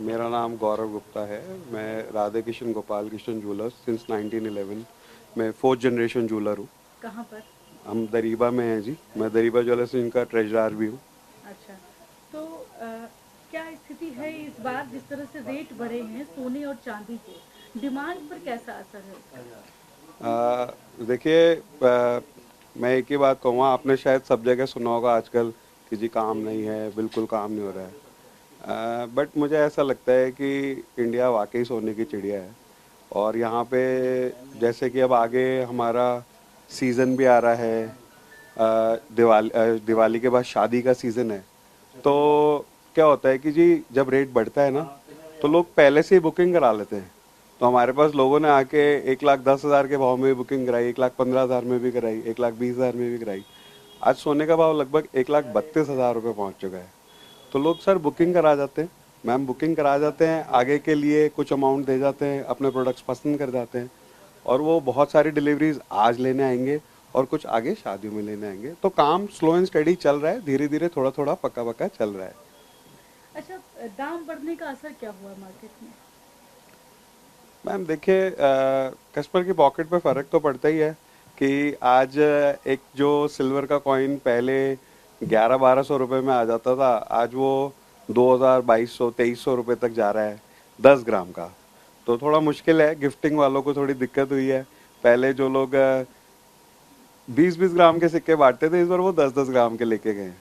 मेरा नाम गौरव गुप्ता है। मैं राधे किशन गोपाल कृष्ण ज्वेलर्स सिंस 1911 मैं फोर्थ जनरेशन ज्वेलर हूँ। कहाँ पर? हम दरीबा में हैं जी। मैं दरीबा ज्वेलर्स इनका ट्रेजरार भी हूँ। अच्छा। तो क्या स्थिति है इस बार जिस तरह से रेट बढ़े हैं सोने और चांदी के, डिमांड पर कैसा असर है उसका? देखिए, मैं एक ही बात कहूँगा, आपने शायद सब जगह सुना होगा आजकल कि जी काम नहीं है, बिल्कुल काम नहीं हो रहा है। बट मुझे ऐसा लगता है कि इंडिया वाकई सोने की चिड़िया है। और यहाँ पे जैसे कि अब आगे हमारा सीज़न भी आ रहा है, दिवाली के बाद शादी का सीज़न है। तो क्या होता है कि जी जब रेट बढ़ता है ना, तो लोग पहले से ही बुकिंग करा लेते हैं। तो हमारे पास लोगों ने आके 1,10,000 के भाव में भी बुकिंग कराई, 1,15,000 में भी कराई, 1,20,000 में भी कराई। आज सोने का भाव लगभग 1,32,000 रुपये पहुंच चुका है। तो लोग सर बुकिंग करा जाते हैं, मैम बुकिंग करा जाते हैं, आगे के लिए कुछ अमाउंट दे जाते हैं, अपने प्रोडक्ट्स पसंद कर जाते हैं। और वो बहुत सारी डिलीवरीज आज लेने आएंगे और कुछ आगे शादियों में लेने आएंगे। तो काम स्लो एंड स्टडी चल रहा है, धीरे धीरे थोड़ा थोड़ा पक्का पक्का चल रहा है। अच्छा, दाम बढ़ने का असर क्या हुआ मार्केट में? मैम देखिए, कस्टमर की पॉकेट पे फ़र्क तो पड़ता ही है कि आज एक जो सिल्वर का कॉइन पहले 11-12 सौ रुपये में आ जाता था, आज वो 2,000, 2,200, 2,300 रुपये तक जा रहा है 10 ग्राम का। तो थोड़ा मुश्किल है, गिफ्टिंग वालों को थोड़ी दिक्कत हुई है। पहले जो लोग 20-20 ग्राम के सिक्के बांटते थे, इस बार वो 10-10 ग्राम के लेके गए हैं।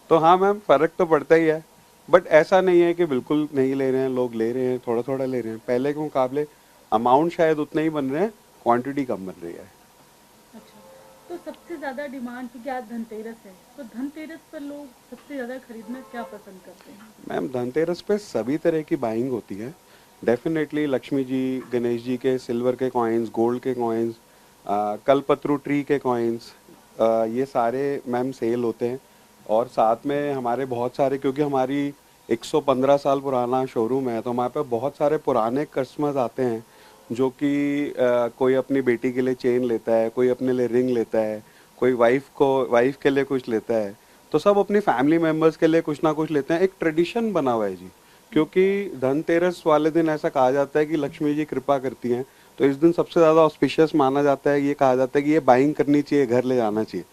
तो हाँ मैम, फ़र्क तो पड़ता ही है। बट ऐसा नहीं है कि बिल्कुल नहीं ले रहे हैं, लोग ले रहे हैं, थोड़ा थोड़ा ले रहे हैं। पहले के मुकाबले अमाउंट शायद उतने ही बन रहे हैं, क्वांटिटी कम बन रही है। अच्छा, तो सबसे ज़्यादा डिमांड, क्योंकि आज धनतेरस है, तो धनतेरस पर लोग सबसे ज़्यादा खरीदना क्या पसंद करते हैं? मैम धनतेरस पे सभी तरह की बाइंग होती है। डेफिनेटली लक्ष्मी जी, गणेश जी के सिल्वर के कॉइन्स, गोल्ड के कॉइन्स, कल्पत्रु ट्री के कॉइन्स, ये सारे मैम सेल होते हैं। और साथ में हमारे बहुत सारे, क्योंकि हमारी 115 साल पुराना शोरूम है, तो हमारे पे बहुत सारे पुराने कस्टमर्स आते हैं जो कि कोई अपनी बेटी के लिए चेन लेता है, कोई अपने लिए रिंग लेता है, कोई वाइफ के लिए कुछ लेता है। तो सब अपनी फैमिली मेंबर्स के लिए कुछ ना कुछ लेते हैं। एक ट्रेडिशन बना हुआ है जी। क्योंकि धनतेरस वाले दिन ऐसा कहा जाता है कि लक्ष्मी जी कृपा करती हैं। तो इस दिन सबसे ज़्यादा ऑस्पिशियस माना जाता है, ये कहा जाता है कि ये बाइंग करनी चाहिए, घर ले जाना चाहिए।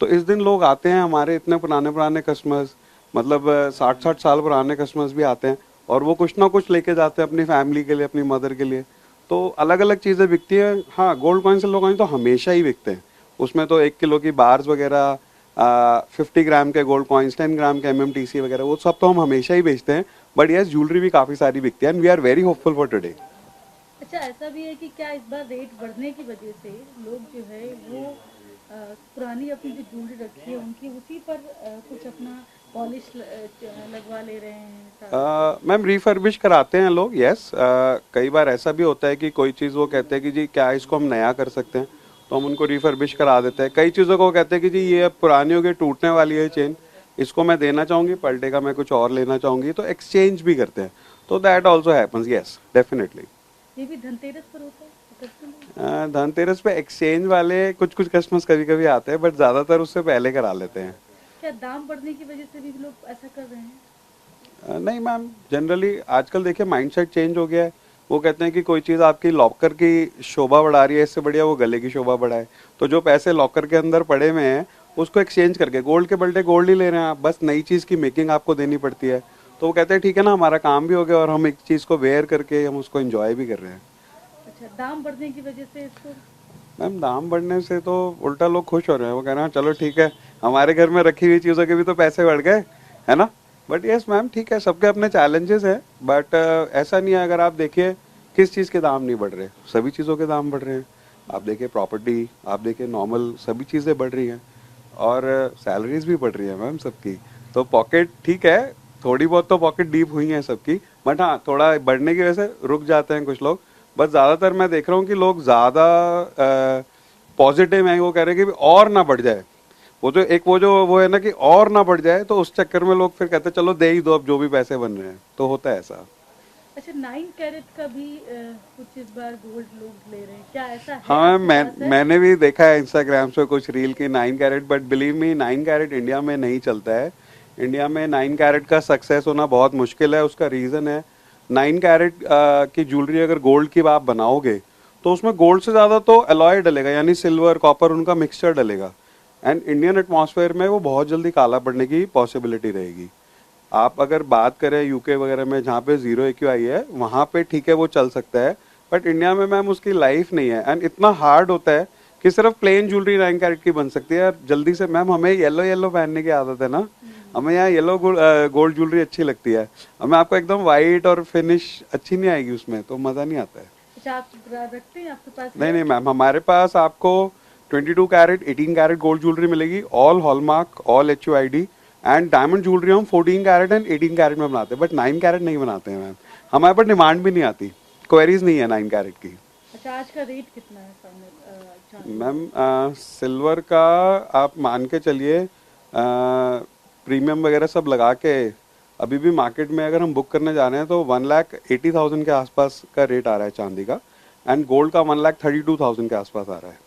तो इस दिन लोग आते हैं, हमारे इतने पुराने पुराने कस्टमर्स, मतलब 60-60 साल पुराने कस्टमर्स भी आते हैं, और वो कुछ ना कुछ लेके जाते हैं अपनी फैमिली के लिए, अपनी मदर के लिए। तो अलग अलग चीज़ें बिकती हैं। हाँ, गोल्ड कॉइन सिल्वर कॉइन तो हमेशा ही बिकते हैं। उसमें तो 1 किलो की बार्स वगैरह, 50 ग्राम के गोल्ड कॉइन्स, 10 ग्राम के MMTC वगैरह, वो सब तो हम हमेशा ही बेचते हैं। बट यस, ज्वेलरी भी काफ़ी सारी बिकती है, and we are very hopeful for today. अच्छा, ऐसा भी है कि क्या इस बार रेट बढ़ने की वजह से लोग जो है वो पुरानी अपनी जो ज्वेलरी रखी है उनकी उसी पर कुछ अपना पॉलिश लगवा ले रहे हैं सारा? मैम रिफर्बिश कराते हैं लोग, यस। कई बार ऐसा भी होता है कि कोई चीज़ वो कहते हैं कि जी क्या इसको हम नया कर सकते हैं, तो हम उनको रिफर्बिश करा देते हैं। कई चीज़ों को वो कहते हैं कि जी ये अब पुरानी हो गई, टूटने वाली है चेन, इसको मैं देना चाहूँगी, पलटे का मैं कुछ और लेना चाहूँगी, तो एक्सचेंज भी करते हैं। तो that also happens, yes definitely. ये भी धनतेरस पर होता है, तो करते हैं लोग? धनतेरस पे एक्सचेंज वाले कुछ कुछ कस्टमर्स कभी कभी आते हैं, बट ज़्यादातर उससे पहले करा लेते हैं। क्या दाम बढ़ने की वजह से भी लोग ऐसा कर रहे हैं? नहीं मैम, जनरली आजकल देखिए माइंडसेट चेंज हो गया है। वो कहते हैं कि कोई चीज़ आपकी लॉकर की शोभा बढ़ा रही है, इससे बढ़िया वो गले की शोभा बढ़ाए। तो जो पैसे लॉकर के अंदर पड़े हुए हैं, उसको एक्सचेंज करके गोल्ड के बल्टे गोल्ड ही ले रहे हैं आप, बस नई चीज़ की मेकिंग आपको देनी पड़ती है। तो वो कहते हैं ठीक है ना, हमारा काम भी हो गया और हम एक चीज़ को वेयर करके हम उसको एंजॉय भी कर रहे हैं। अच्छा, दाम बढ़ने की वजह से इसको? मैम दाम बढ़ने से तो उल्टा लोग खुश हो रहे हैं। वो कह रहे हैं चलो ठीक है, हमारे घर में रखी हुई चीज़ों के भी तो पैसे बढ़ गए, है ना। बट यस मैम, ठीक है, सबके अपने चैलेंजेस हैं। बट ऐसा नहीं है, अगर आप देखिए किस चीज़ के दाम नहीं बढ़ रहे, सभी चीज़ों के दाम बढ़ रहे हैं। आप देखिए प्रॉपर्टी, आप देखिए नॉर्मल सभी चीज़ें बढ़ रही हैं, और सैलरीज भी बढ़ रही है मैम सबकी। तो पॉकेट ठीक है, थोड़ी बहुत तो पॉकेट डीप हुई है सबकी। बट हाँ, थोड़ा बढ़ने की वजह से रुक जाते हैं कुछ लोग। बस ज़्यादातर मैं देख रहा हूँ कि लोग ज़्यादा पॉजिटिव हैं, वो कह रहे हैं कि और ना बढ़ जाए। वो है ना कि और ना बढ़ जाए, तो उस चक्कर में लोग फिर कहते हैं चलो दे ही दो अब जो भी पैसे बन रहे हैं, तो होता है ऐसा। अच्छा, 9 कैरेट का भी कुछ इस बार गोल्ड लोग ले रहे हैं, क्या ऐसा है हाँ आपके पास है? मैंने भी देखा है इंस्टाग्राम पे कुछ रील की 9 carat. But believe me, 9 carat India में नहीं चलता है। इंडिया में 9 कैरेट का सक्सेस होना बहुत मुश्किल है। उसका रीज़न है, 9 कैरेट की ज्वेलरी अगर गोल्ड की आप बनाओगे तो उसमें गोल्ड से ज़्यादा तो अलॉय डलेगा, यानी सिल्वर कॉपर उनका मिक्सचर डलेगा, एंड इंडियन एटमॉस्फेयर में वो बहुत जल्दी काला पड़ने की पॉसिबिलिटी रहेगी। आप अगर बात करें यूके वगैरह में जहाँ पे जीरो एक्यूआई है, वहाँ पे ठीक है वो चल सकता है, बट इंडिया में मैम उसकी लाइफ नहीं है, एंड इतना हार्ड होता है कि सिर्फ प्लेन ज्वेलरी 9 कैरेट की बन सकती है। और जल्दी से मैम हमें येलो येलो पहनने की आदत है ना, हमें यहाँ येलो गोल्ड ज्वेलरी अच्छी लगती है, हमें आपको एकदम वाइट और फिनिश अच्छी नहीं आएगी उसमें, तो मज़ा नहीं आता है। अच्छा, आप रखते हैं, आपके पास नहीं है? नहीं मैम, हमारे पास आपको 22 कैरेट 18 कैरेट गोल्ड ज्वेलरी मिलेगी, all hallmark, all HUID, and diamond jewellery हम 14 कैरेट एंड 18 कैरेट में बनाते हैं, बट 9 कैरेट नहीं बनाते हैं मैम, हमारे पास डिमांड भी नहीं आती, क्वेरीज नहीं है 9 कैरेट की। अच्छा, आज का रेट कितना है चांदी? मैम सिल्वर का आप मान के चलिए, प्रीमियम वगैरह सब लगा के अभी भी मार्केट में अगर हम बुक करने जा रहे हैं तो 1,80,000 के आसपास का रेट आ रहा है चांदी का, एंड गोल्ड का 1,32,000 के आसपास आ रहा है।